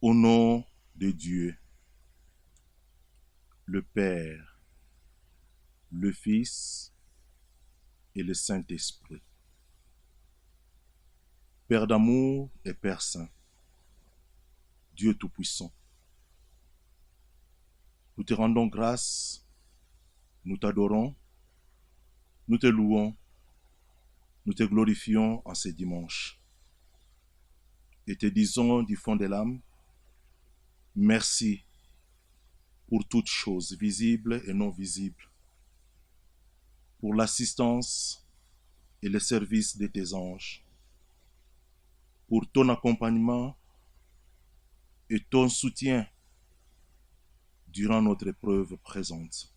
Au nom de Dieu, le Père, le Fils et le Saint-Esprit. Père d'amour et Père Saint, Dieu Tout-Puissant, nous te rendons grâce, nous t'adorons, nous te louons, nous te glorifions en ce dimanche. Et te disons du fond de l'âme, merci pour toutes choses visibles et non visibles, pour l'assistance et le service de tes anges, pour ton accompagnement et ton soutien durant notre épreuve présente.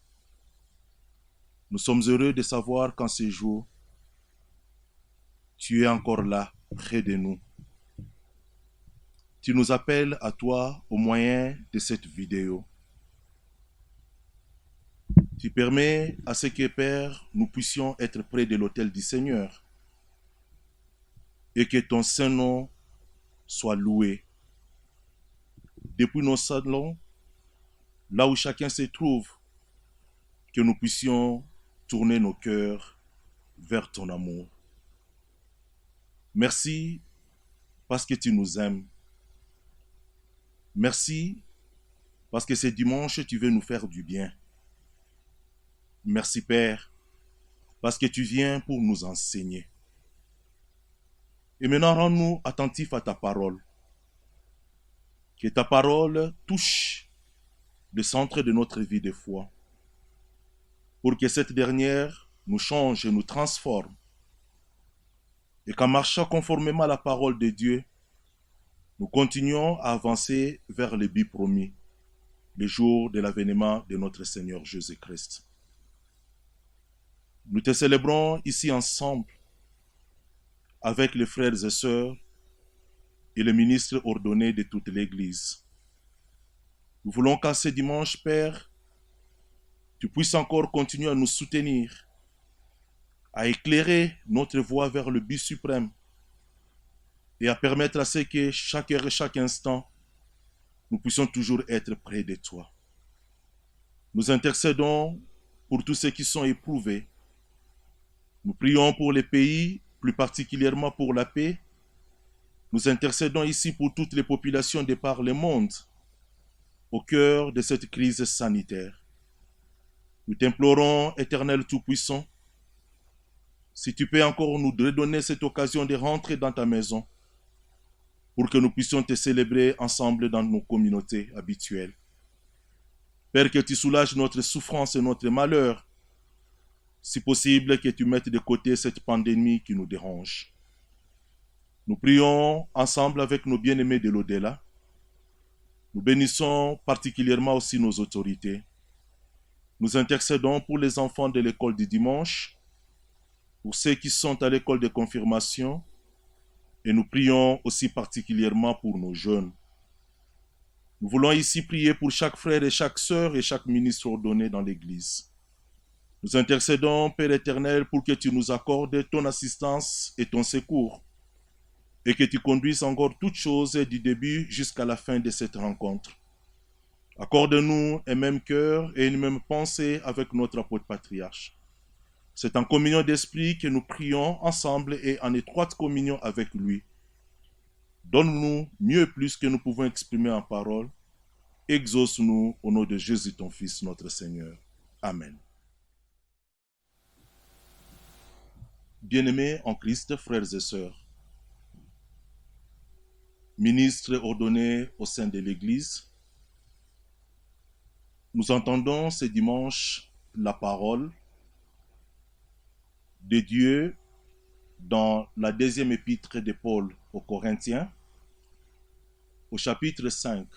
Nous sommes heureux de savoir qu'en ces jours, tu es encore là, près de nous. Tu nous appelles à toi au moyen de cette vidéo. Tu permets à ce que, Père, nous puissions être près de l'autel du Seigneur et que ton Saint-Nom soit loué. Depuis nos salons, là où chacun se trouve, que nous puissions tourner nos cœurs vers ton amour. Merci parce que tu nous aimes. Merci parce que ce dimanche, tu veux nous faire du bien. Merci Père, parce que tu viens pour nous enseigner. Et maintenant, rends-nous attentifs à ta parole. Que ta parole touche le centre de notre vie de foi, pour que cette dernière nous change et nous transforme, et qu'en marchant conformément à la parole de Dieu, nous continuons à avancer vers le but promis, le jour de l'avènement de notre Seigneur Jésus-Christ. Nous te célébrons ici ensemble avec les frères et sœurs et les ministres ordonnés de toute l'Église. Nous voulons qu'à ce dimanche, Père, tu puisses encore continuer à nous soutenir, à éclairer notre voie vers le but suprême et à permettre à ce que chaque heure et chaque instant, nous puissions toujours être près de toi. Nous intercédons pour tous ceux qui sont éprouvés. Nous prions pour les pays, plus particulièrement pour la paix. Nous intercédons ici pour toutes les populations de par le monde, au cœur de cette crise sanitaire. Nous t'implorons, Éternel Tout-Puissant, si tu peux encore nous redonner cette occasion de rentrer dans ta maison, pour que nous puissions te célébrer ensemble dans nos communautés habituelles. Père, que tu soulages notre souffrance et notre malheur, si possible que tu mettes de côté cette pandémie qui nous dérange. Nous prions ensemble avec nos bien-aimés de l'au-delà. Nous bénissons particulièrement aussi nos autorités. Nous intercédons pour les enfants de l'école du dimanche, pour ceux qui sont à l'école de confirmation, et nous prions aussi particulièrement pour nos jeunes. Nous voulons ici prier pour chaque frère et chaque sœur et chaque ministre ordonné dans l'Église. Nous intercédons, Père éternel, pour que tu nous accordes ton assistance et ton secours, et que tu conduises encore toutes choses du début jusqu'à la fin de cette rencontre. Accorde-nous un même cœur et une même pensée avec notre apôtre patriarche. C'est en communion d'esprit que nous prions ensemble et en étroite communion avec lui. Donne-nous mieux plus que nous pouvons exprimer en parole. Exauce-nous au nom de Jésus, ton Fils, notre Seigneur. Amen. Bien-aimés en Christ, frères et sœurs, ministres ordonnés au sein de l'Église, nous entendons ce dimanche la parole de Dieu dans la deuxième épître de Paul aux Corinthiens, au chapitre 5,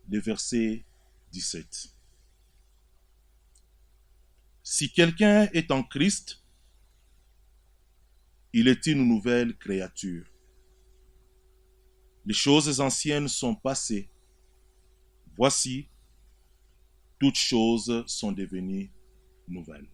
le verset 17. Si quelqu'un est en Christ, il est une nouvelle créature. Les choses anciennes sont passées. Voici, toutes choses sont devenues nouvelles.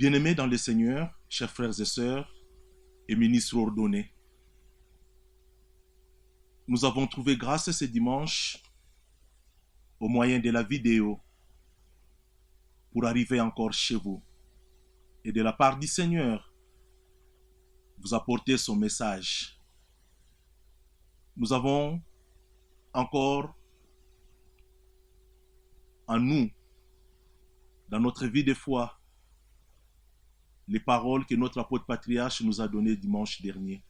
Bien-aimés dans le Seigneur, chers frères et sœurs, et ministres ordonnés, nous avons trouvé grâce ce dimanche au moyen de la vidéo pour arriver encore chez vous et de la part du Seigneur vous apporter son message. Nous avons encore en nous, dans notre vie de foi, les paroles que notre apôtre patriarche nous a données dimanche dernier.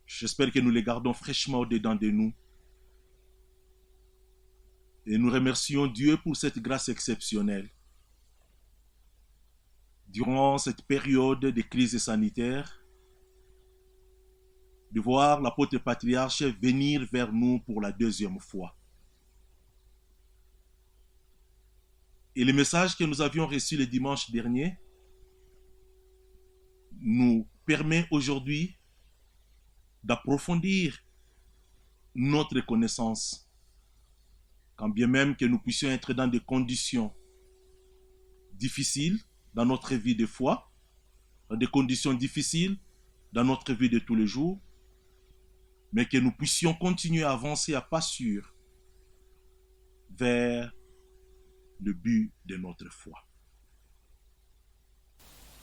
J'espère que nous les gardons fraîchement au-dedans de nous. Et nous remercions Dieu pour cette grâce exceptionnelle. Durant cette période de crise sanitaire, de voir l'apôtre patriarche venir vers nous pour la deuxième fois. Et le message que nous avions reçu le dimanche dernier nous permet aujourd'hui d'approfondir notre connaissance, quand bien même que nous puissions être dans des conditions difficiles dans notre vie de foi, dans des conditions difficiles dans notre vie de tous les jours, mais que nous puissions continuer à avancer à pas sûrs vers le but de notre foi.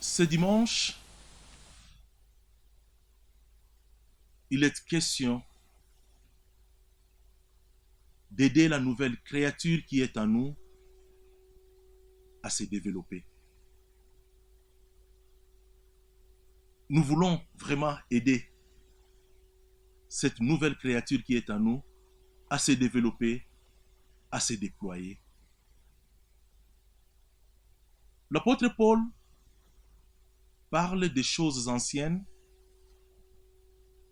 Ce dimanche, il est question d'aider la nouvelle créature qui est en nous à se développer. Nous voulons vraiment aider cette nouvelle créature qui est en nous à se développer, à se déployer. L'apôtre Paul parle des choses anciennes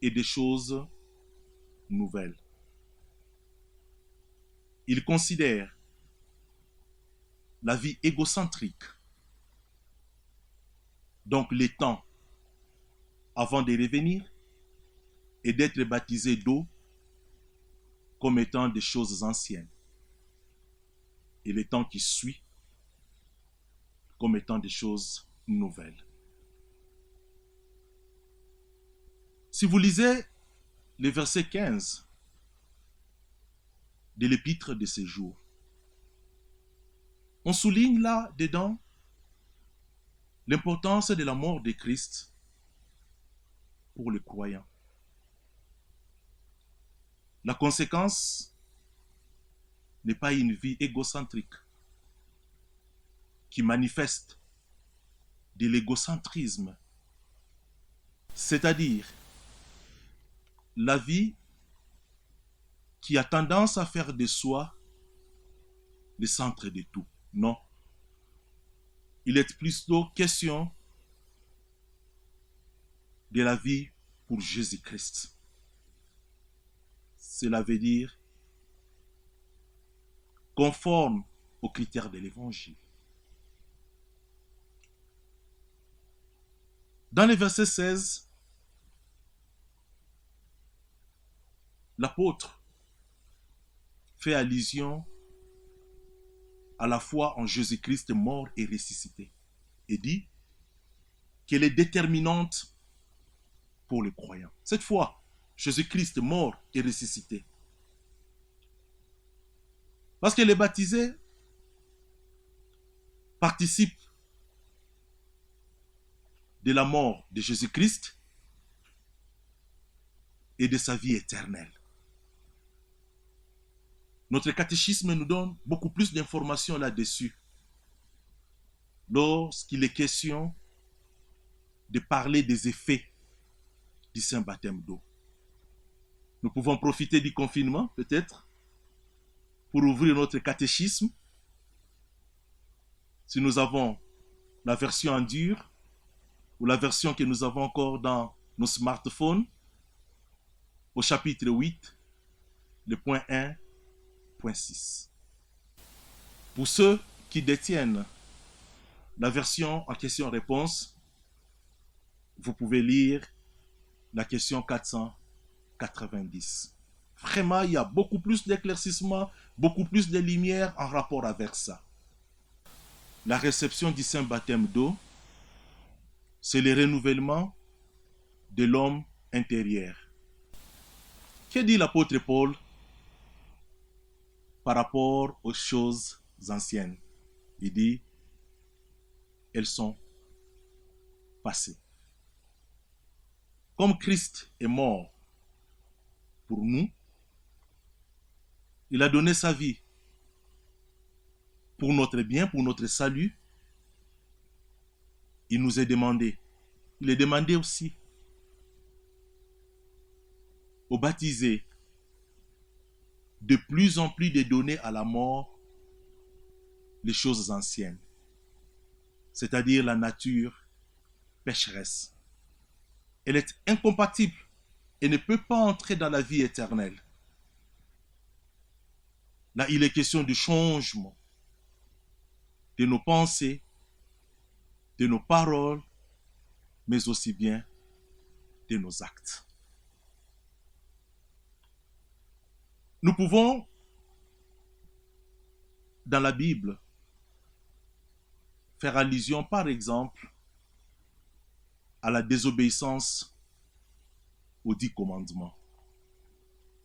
et des choses nouvelles. Il considère la vie égocentrique, donc les temps avant de revenir et d'être baptisé d'eau comme étant des choses anciennes, et les temps qui suivent comme étant des choses nouvelles. Si vous lisez le verset 15 de l'épître de ces jours, on souligne là-dedans l'importance de la mort de Christ pour les croyants. La conséquence n'est pas une vie égocentrique qui manifeste de l'égocentrisme, c'est-à-dire la vie qui a tendance à faire de soi le centre de tout. Non. Il est plutôt question de la vie pour Jésus-Christ. Cela veut dire conforme aux critères de l'Évangile. Dans le verset 16, l'apôtre fait allusion à la foi en Jésus-Christ mort et ressuscité et dit qu'elle est déterminante pour les croyants. Cette foi, Jésus-Christ mort et ressuscité. Parce que les baptisés participent de la mort de Jésus-Christ et de sa vie éternelle. Notre catéchisme nous donne beaucoup plus d'informations là-dessus. Lorsqu'il est question de parler des effets du saint baptême d'eau. Nous pouvons profiter du confinement, peut-être, pour ouvrir notre catéchisme. Si nous avons la version en dur, ou la version que nous avons encore dans nos smartphones, au chapitre 8, le point 1, point 6. Pour ceux qui détiennent la version en question-réponse, vous pouvez lire la question 490. Vraiment, il y a beaucoup plus d'éclaircissement, beaucoup plus de lumière en rapport avec ça. la réception du saint baptême d'eau, c'est le renouvellement de l'homme intérieur. Que dit l'apôtre Paul par rapport aux choses anciennes? Il dit, elles sont passées. Comme Christ est mort pour nous, il a donné sa vie pour notre bien, pour notre salut. Il nous est demandé, il est demandé aussi aux baptisés de plus en plus de donner à la mort les choses anciennes, c'est-à-dire la nature pécheresse. Elle est incompatible et ne peut pas entrer dans la vie éternelle. Là, il est question du changement de nos pensées, de nos paroles, mais aussi bien de nos actes. Nous pouvons, dans la Bible, faire allusion, par exemple, à la désobéissance aux 10 commandements.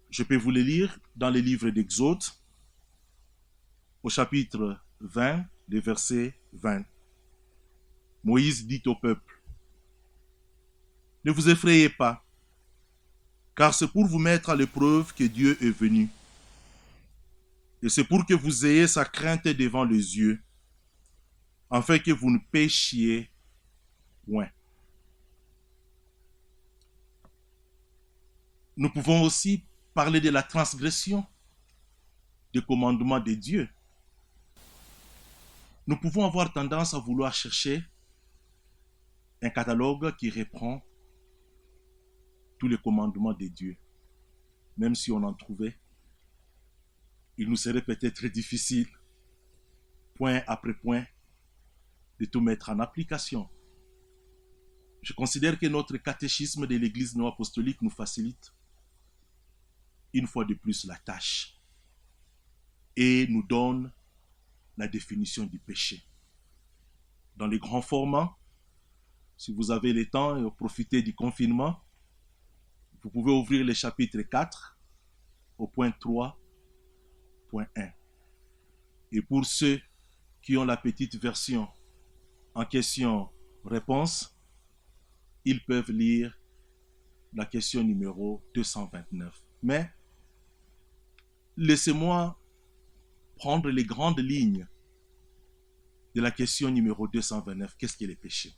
Je peux vous les lire dans les livres d'Exode, au chapitre 20, le verset 20. Moïse dit au peuple, « Ne vous effrayez pas, car c'est pour vous mettre à l'épreuve que Dieu est venu. Et c'est pour que vous ayez sa crainte devant les yeux, afin que vous ne péchiez point. » Nous pouvons aussi parler de la transgression des commandements de Dieu. Nous pouvons avoir tendance à vouloir chercher un catalogue qui reprend tous les commandements de Dieu. Même si on en trouvait, il nous serait peut-être difficile, point après point, de tout mettre en application. Je considère que notre catéchisme de l'Église néo-apostolique nous facilite une fois de plus la tâche et nous donne la définition du péché. Dans les grands formats, si vous avez le temps et profitez du confinement, vous pouvez ouvrir le chapitre 4 au point 3.1. Et pour ceux qui ont la petite version en question-réponse, ils peuvent lire la question numéro 229. Mais laissez-moi prendre les grandes lignes de la question numéro 229. Qu'est-ce qu'est le péché?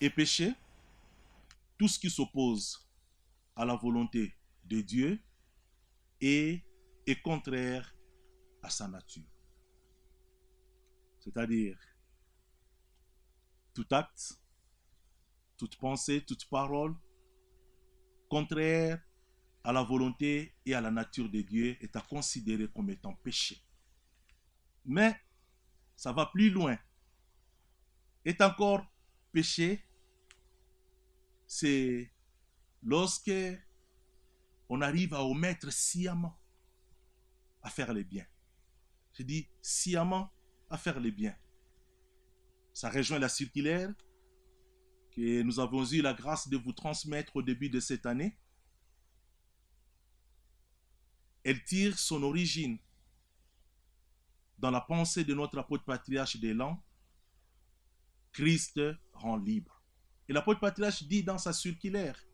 Et péché, tout ce qui s'oppose à la volonté de Dieu et est contraire à sa nature. C'est-à-dire tout acte, toute pensée, toute parole contraire à la volonté et à la nature de Dieu est à considérer comme étant péché. Mais ça va plus loin. Est encore péché, c'est lorsque on arrive à omettre sciemment à faire le bien. Je dis sciemment à faire le bien. Ça rejoint la circulaire que nous avons eu la grâce de vous transmettre au début de cette année. Elle tire son origine dans la pensée de notre apôtre patriarche d'Élan, Christ rend libre. Et l'apôtre patriarche dit dans sa circulaire,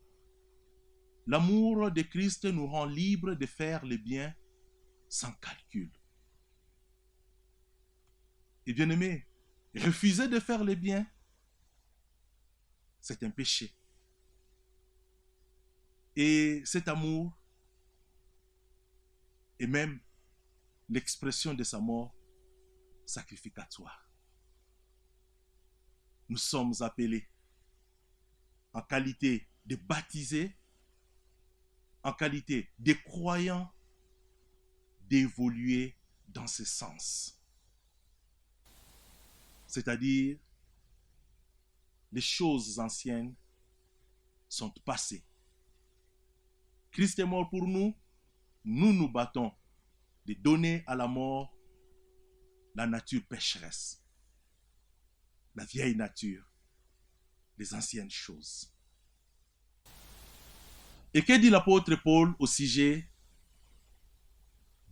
l'amour de Christ nous rend libres de faire le bien sans calcul. Et bien aimé, refuser de faire le bien, c'est un péché. Et cet amour est même l'expression de sa mort sacrificatoire. Nous sommes appelés en qualité de baptisés, en qualité de croyants, d'évoluer dans ce sens. C'est-à-dire, les choses anciennes sont passées. Christ est mort pour nous, nous nous battons de donner à la mort la nature pécheresse, la vieille nature, les anciennes choses. Et que dit l'apôtre Paul au sujet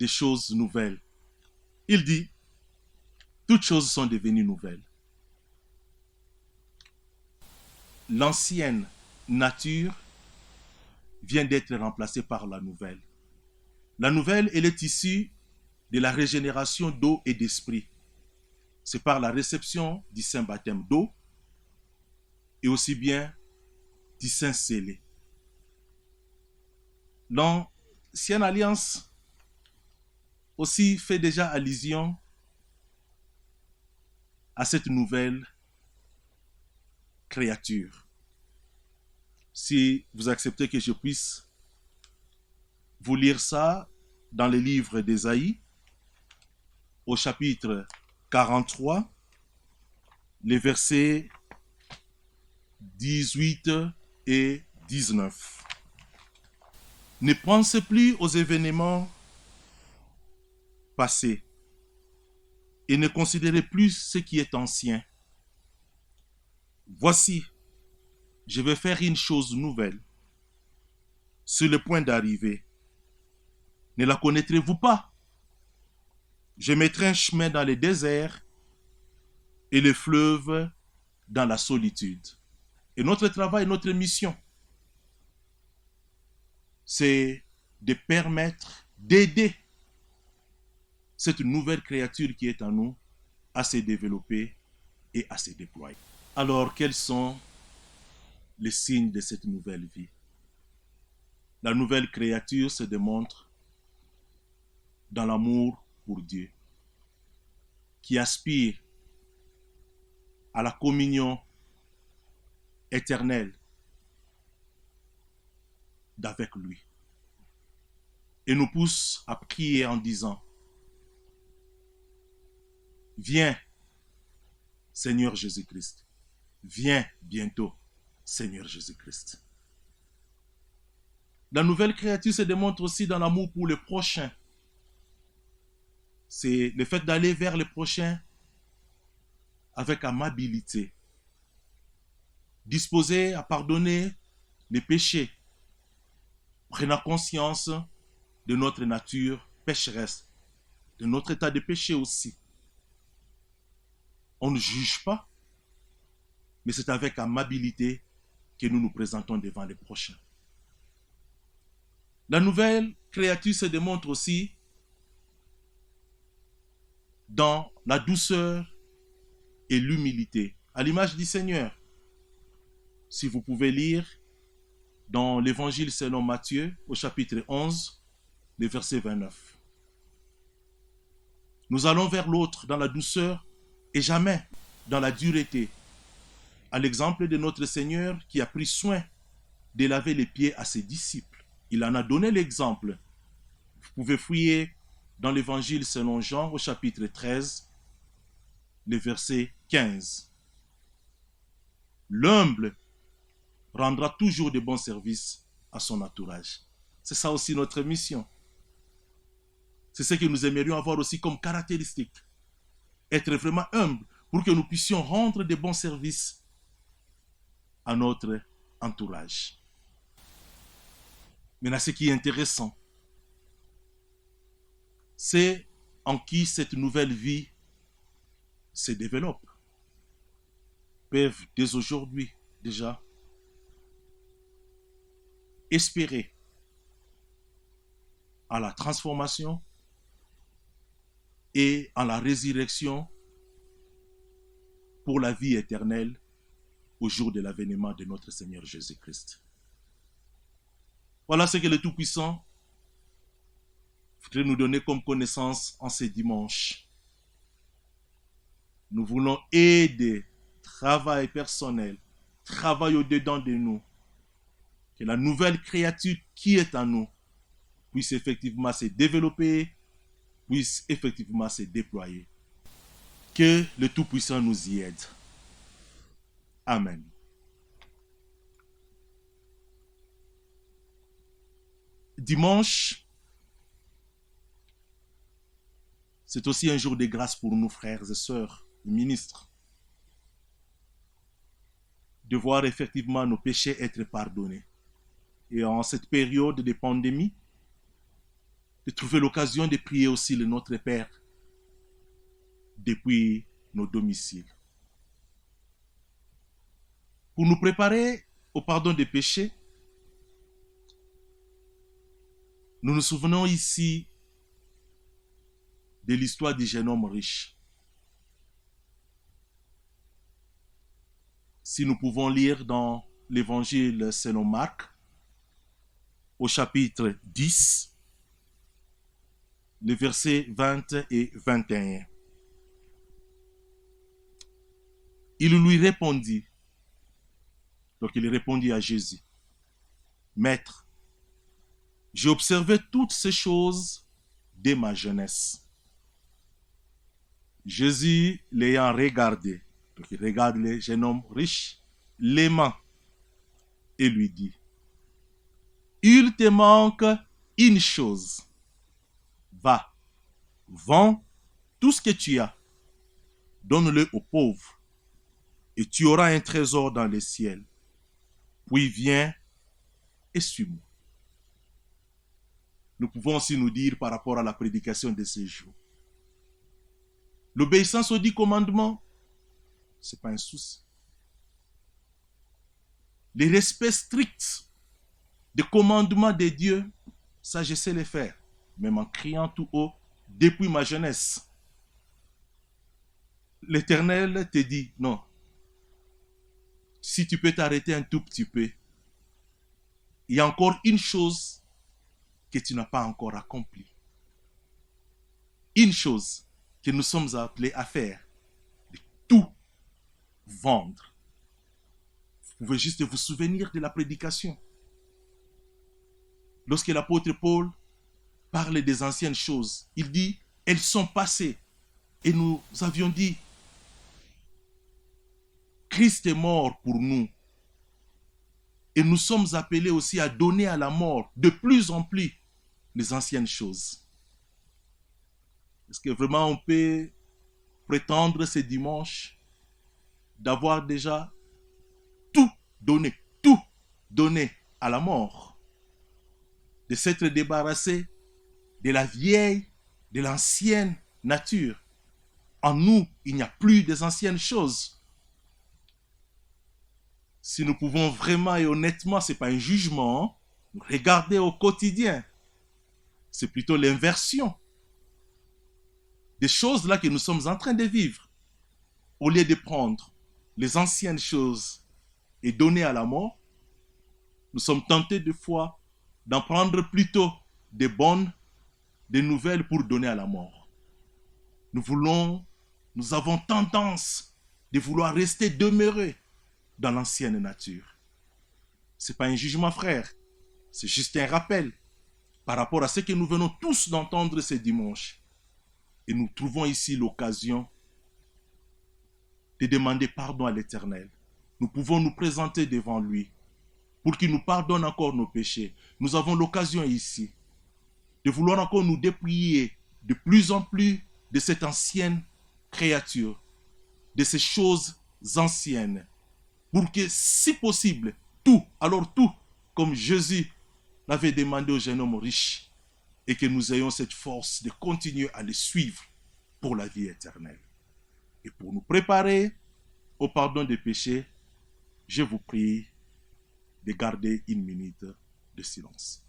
des choses nouvelles? Il dit, toutes choses sont devenues nouvelles. L'ancienne nature vient d'être remplacée par la nouvelle. La nouvelle, elle est issue de la régénération d'eau et d'esprit. C'est par la réception du saint baptême d'eau et aussi bien du saint scellé. L'ancienne alliance aussi fait déjà allusion à cette nouvelle créature. Si vous acceptez que je puisse vous lire ça dans le livre d'Ésaïe, au chapitre 43, les versets 18 et 19. Ne pensez plus aux événements passés et ne considérez plus ce qui est ancien. Voici, je vais faire une chose nouvelle, sur le point d'arriver. Ne la connaîtrez-vous pas? Je mettrai un chemin dans le désert et le fleuve dans la solitude. Et notre travail, notre mission, c'est de permettre, d'aider cette nouvelle créature qui est en nous à se développer et à se déployer. Alors, quels sont les signes de cette nouvelle vie? La nouvelle créature se démontre dans l'amour pour Dieu, qui aspire à la communion éternelle d'avec lui et nous pousse à prier en disant, viens Seigneur Jésus-Christ, viens bientôt Seigneur Jésus-Christ. La nouvelle créature se démontre aussi dans l'amour pour le prochain. C'est le fait d'aller vers le prochain avec amabilité, disposé à pardonner les péchés, prenant conscience de notre nature pécheresse, de notre état de péché aussi. On ne juge pas, mais c'est avec amabilité que nous nous présentons devant les prochains. La nouvelle créature se démontre aussi dans la douceur et l'humilité, à l'image du Seigneur. Si vous pouvez lire dans l'évangile selon Matthieu, au chapitre 11, le verset 29. Nous allons vers l'autre dans la douceur et jamais dans la dureté, à l'exemple de notre Seigneur qui a pris soin de laver les pieds à ses disciples. Il en a donné l'exemple. Vous pouvez fouiller dans l'évangile selon Jean au chapitre 13, le verset 15. L'humble rendra toujours de bons services à son entourage. C'est ça aussi notre mission. C'est ce que nous aimerions avoir aussi comme caractéristique. Être vraiment humble pour que nous puissions rendre de bons services à notre entourage. Maintenant, ce qui est intéressant, c'est en qui cette nouvelle vie se développe. Peuvent dès aujourd'hui déjà espérer à la transformation et à la résurrection pour la vie éternelle au jour de l'avènement de notre Seigneur Jésus-Christ. Voilà ce que le Tout-Puissant voudrait nous donner comme connaissance en ce dimanche. Nous voulons aider, travail personnel, travail au-dedans de nous, que la nouvelle créature qui est en nous puisse effectivement se développer, puisse effectivement se déployer. Que le Tout-Puissant nous y aide. Amen. Dimanche, C'est aussi un jour de grâce pour nous, frères et sœurs, ministres, de voir effectivement nos péchés être pardonnés. Et en cette période de pandémie, de trouver l'occasion de prier aussi le Notre Père depuis nos domiciles. Pour nous préparer au pardon des péchés, nous nous souvenons ici de l'histoire du jeune homme riche. Si nous pouvons lire dans l'évangile selon Marc, au chapitre 10, les versets 20 et 21. Il lui répondit, donc il répondit à Jésus, Maître, j'ai observé toutes ces choses dès ma jeunesse. Jésus l'ayant regardé, donc il regarde le jeune homme riche, l'aimant, et lui dit, il te manque une chose. Va, vends tout ce que tu as, donne-le aux pauvres, et tu auras un trésor dans les ciels. Puis viens et suis-moi. Nous pouvons aussi nous dire par rapport à la prédication de ces jours. L'obéissance aux 10 commandements, ce n'est pas un souci. Le respect strict des commandements de Dieu, ça je sais le faire, même en criant tout haut depuis ma jeunesse. L'Éternel te dit, non, si tu peux t'arrêter un tout petit peu, il y a encore une chose que tu n'as pas encore accomplie. Une chose que nous sommes appelés à faire, de tout vendre. Vous pouvez juste vous souvenir de la prédication. Lorsque l'apôtre Paul parle des anciennes choses, il dit, elles sont passées. Et nous avions dit, Christ est mort pour nous. Et nous sommes appelés aussi à donner à la mort de plus en plus les anciennes choses. Est-ce que vraiment on peut prétendre ce dimanche d'avoir déjà tout donné à la mort, de s'être débarrassé de la vieille, de l'ancienne nature. En nous, il n'y a plus des anciennes choses. Si nous pouvons vraiment et honnêtement, ce n'est pas un jugement, regarder au quotidien, c'est plutôt l'inversion des choses là que nous sommes en train de vivre. Au lieu de prendre les anciennes choses et donner à la mort, nous sommes tentés de fois d'en prendre plutôt des bonnes, des nouvelles pour donner à la mort. Nous avons tendance de vouloir rester demeurés dans l'ancienne nature. Ce n'est pas un jugement, frère. C'est juste un rappel par rapport à ce que nous venons tous d'entendre ce dimanche. Et nous trouvons ici l'occasion de demander pardon à l'Éternel. Nous pouvons nous présenter devant lui pour qu'il nous pardonne encore nos péchés. Nous avons l'occasion ici de vouloir encore nous dépouiller de plus en plus de cette ancienne créature, de ces choses anciennes, pour que, si possible, tout, comme Jésus l'avait demandé au jeune homme riche, et que nous ayons cette force de continuer à le suivre pour la vie éternelle. Et pour nous préparer au pardon des péchés, je vous prie de garder une minute de silence.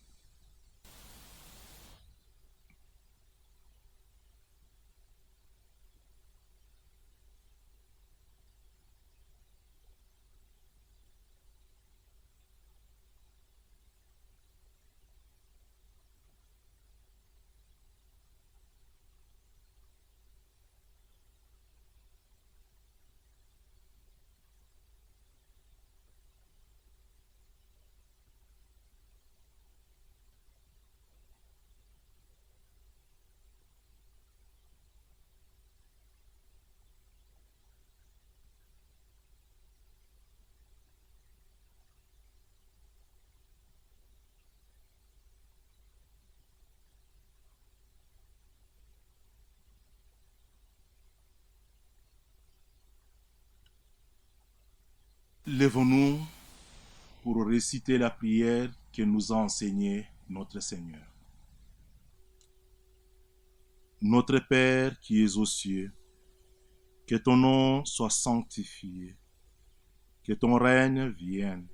Lèvons-nous pour réciter la prière que nous a enseignée notre Seigneur. Notre Père qui es aux cieux, que ton nom soit sanctifié, que ton règne vienne,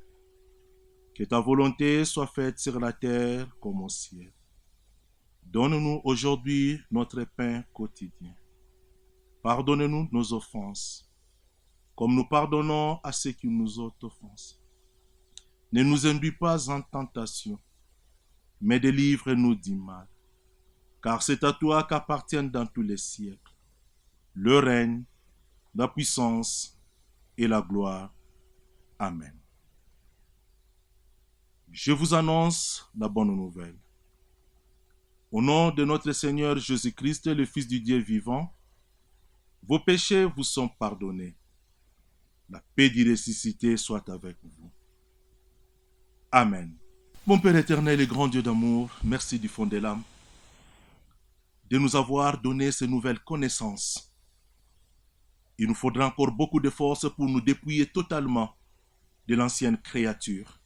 que ta volonté soit faite sur la terre comme au ciel. Donne-nous aujourd'hui notre pain quotidien. Pardonne-nous nos offenses, comme nous pardonnons à ceux qui nous ont offensés. Ne nous induis pas en tentation, mais délivre-nous du mal. Car c'est à toi qu'appartiennent dans tous les siècles le règne, la puissance et la gloire. Amen. Je vous annonce la bonne nouvelle. Au nom de notre Seigneur Jésus-Christ, le Fils du Dieu vivant, vos péchés vous sont pardonnés. La paix du ressuscité soit avec vous. Amen. Mon Père éternel et grand Dieu d'amour, merci du fond de l'âme de nous avoir donné ces nouvelles connaissances. Il nous faudra encore beaucoup de force pour nous dépouiller totalement de l'ancienne créature.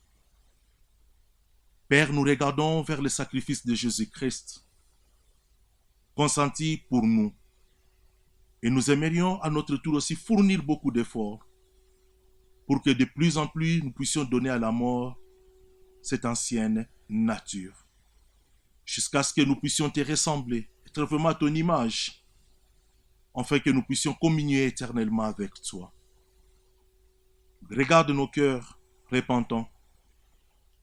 Père, nous regardons vers le sacrifice de Jésus-Christ, consenti pour nous, et nous aimerions à notre tour aussi fournir beaucoup d'efforts pour que de plus en plus nous puissions donner à la mort cette ancienne nature, jusqu'à ce que nous puissions te ressembler, être vraiment à ton image, afin que nous puissions communier éternellement avec toi. Regarde nos cœurs repentants,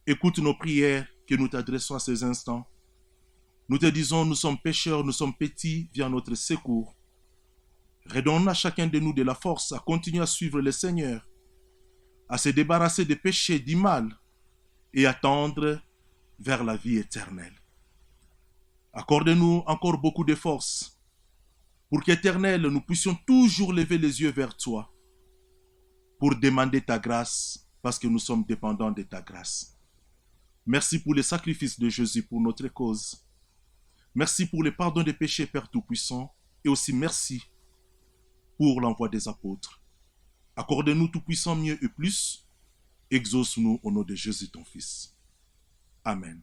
écoute nos prières que nous t'adressons à ces instants. Nous te disons, nous sommes pécheurs, nous sommes petits, viens notre secours. Redonne à chacun de nous de la force à continuer à suivre le Seigneur, à se débarrasser des péchés, du mal, et à tendre vers la vie éternelle. Accorde-nous encore beaucoup de force pour qu'éternel, nous puissions toujours lever les yeux vers toi pour demander ta grâce parce que nous sommes dépendants de ta grâce. Merci pour le sacrifice de Jésus pour notre cause. Merci pour le pardon des péchés, Père Tout-Puissant, et aussi merci pour l'envoi des apôtres. Accorde-nous Tout-Puissant mieux et plus. Exauce-nous au nom de Jésus, ton Fils. Amen.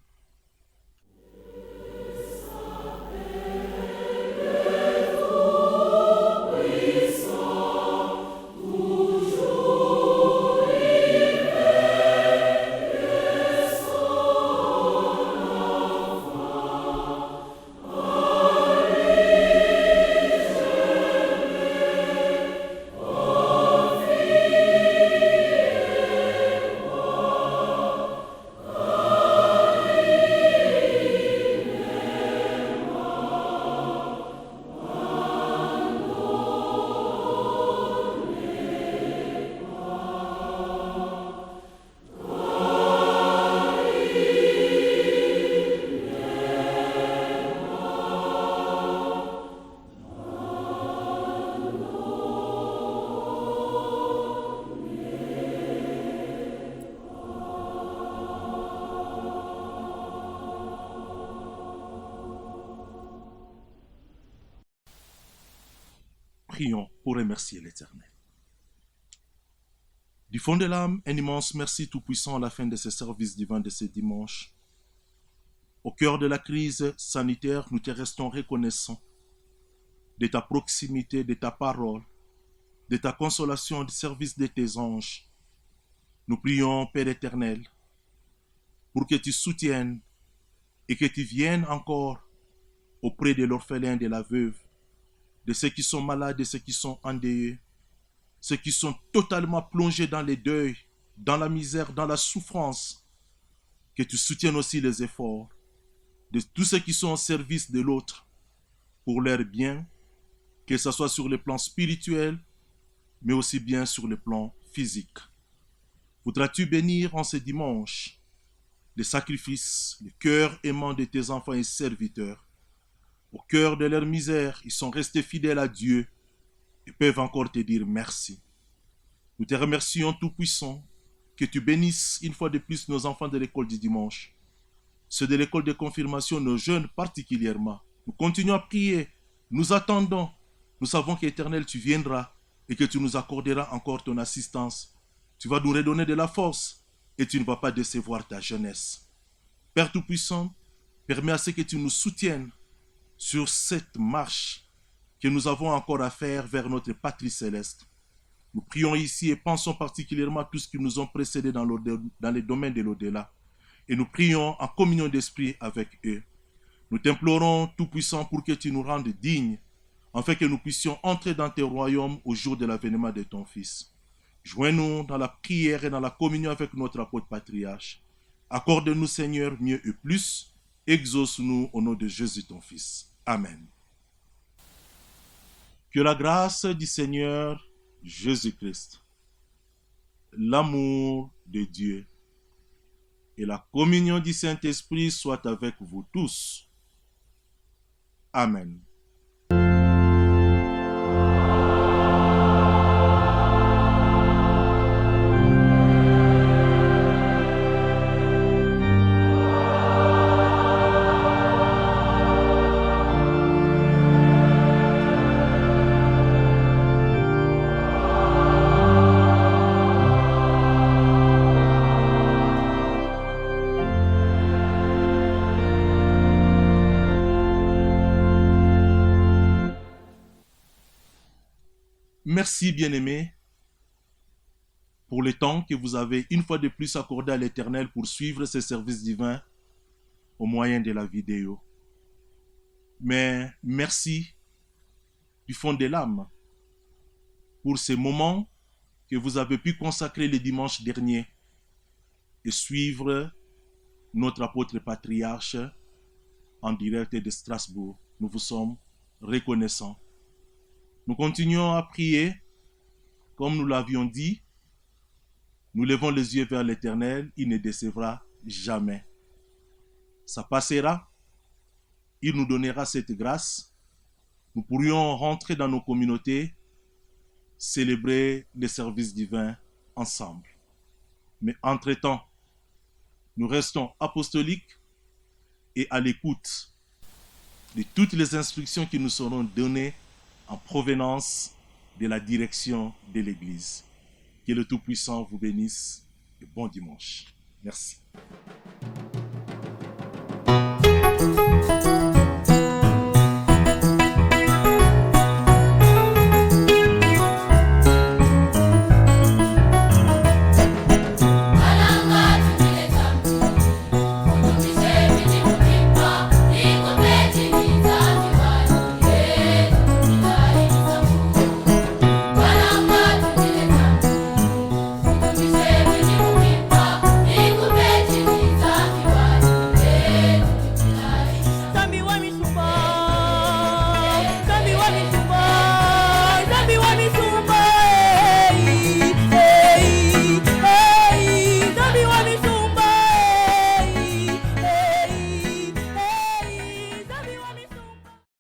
Prions pour remercier l'Éternel. Du fond de l'âme, un immense merci Tout-Puissant à la fin de ce service divin de ce dimanche. Au cœur de la crise sanitaire, nous te restons reconnaissants de ta proximité, de ta parole, de ta consolation, du service de tes anges. Nous prions, Père éternel, pour que tu soutiennes et que tu viennes encore auprès de l'orphelin, de la veuve, de ceux qui sont malades, de ceux qui sont endeuillés, ceux qui sont totalement plongés dans les deuils, dans la misère, dans la souffrance, que tu soutiennes aussi les efforts de tous ceux qui sont au service de l'autre pour leur bien, que ce soit sur le plan spirituel, mais aussi bien sur le plan physique. Voudras-tu bénir en ce dimanche les sacrifices, le cœur aimant de tes enfants et serviteurs. Au cœur de leur misère, ils sont restés fidèles à Dieu et peuvent encore te dire merci. Nous te remercions Tout-Puissant, que tu bénisses une fois de plus nos enfants de l'école du dimanche, ceux de l'école de confirmation, nos jeunes particulièrement. Nous continuons à prier, nous attendons, nous savons qu'Éternel, tu viendras et que tu nous accorderas encore ton assistance. Tu vas nous redonner de la force et tu ne vas pas décevoir ta jeunesse. Père Tout-Puissant, permets à ce que tu nous soutiennes sur cette marche que nous avons encore à faire vers notre patrie céleste. Nous prions ici et pensons particulièrement à tous ceux qui nous ont précédés dans les domaines de l'au-delà. Et nous prions en communion d'esprit avec eux. Nous t'implorons, Tout-Puissant, pour que tu nous rendes dignes, afin que nous puissions entrer dans tes royaumes au jour de l'avènement de ton Fils. Joins-nous dans la prière et dans la communion avec notre apôtre patriarche. Accorde-nous, Seigneur, mieux et plus. Exauce-nous au nom de Jésus, ton Fils. Amen. Que la grâce du Seigneur Jésus-Christ, l'amour de Dieu et la communion du Saint-Esprit soient avec vous tous. Amen. Merci, bien-aimés, pour le temps que vous avez une fois de plus accordé à l'Éternel pour suivre ce service divin au moyen de la vidéo. Mais merci du fond de l'âme pour ces moments que vous avez pu consacrer le dimanche dernier et suivre notre apôtre patriarche en direct de Strasbourg. Nous vous sommes reconnaissants. Nous continuons à prier, comme nous l'avions dit. Nous levons les yeux vers l'Éternel, il ne décevra jamais. Ça passera, il nous donnera cette grâce. Nous pourrions rentrer dans nos communautés, célébrer les services divins ensemble. Mais entre-temps, nous restons apostoliques et à l'écoute de toutes les instructions qui nous seront données en provenance de la direction de l'Église. Que le Tout-Puissant vous bénisse et bon dimanche. Merci.